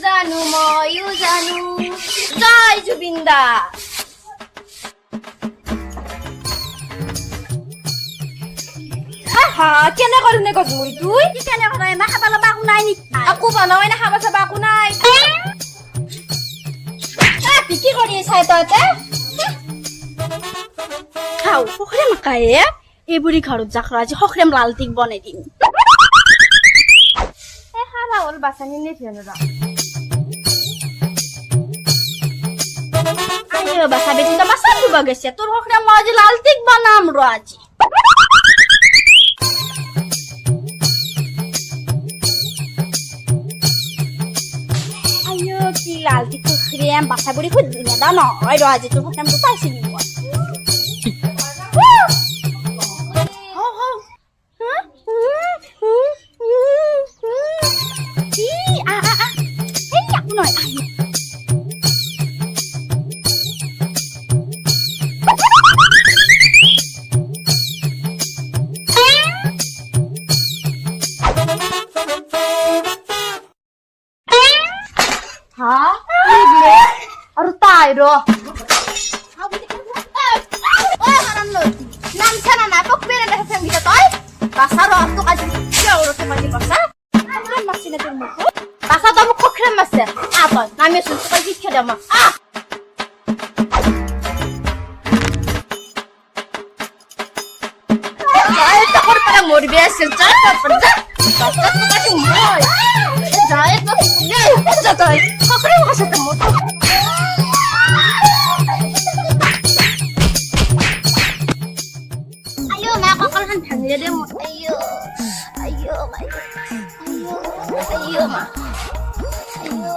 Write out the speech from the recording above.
জানো ময়ো জানো জয় জুবিন্দা কেনে কৰিনে গজমুৰি তুই কি কেনে কৰে মা খাবা লবা একো নাই নেকি আকো বনাওই না খাবা চাবা একো নাই কি কৰি চাই তইতে খাও সখৰে মাকায়ে এই বুঢ়ী ঘৰত যাখৰা আজি সখৰেম লালটিক বনাই দিম এ খাবা হ'ল বাছানি নে ফেনৰা আইও বাছা বেটি তো বাছা দিব গৈছে তোৰ সখৰেম মই আজি লালটিক বনাম ৰ আজি কি লালটি খুখরিয়াম বাসা বুড়ি খুদ দিনে দা নয় র আজি তোর নাম তো পাইছি নি মই Aduh tay ro. Oh haram lo. Nam sana na pok pera dah sam kita toy. Pasar ro tu kaji jauh ro sama di pasar. Kan masih na tu muku. Pasar tu muku keren masih. Apa? Kami susu kaji kada mah. Ay takor pada mori biasa cakap pada. Pasar tu kaji mori. Jaya tu ni. Jatoy. Kakak mau kasih temu tu. Dia mau ayo ayo ma ayo ayo ma ayo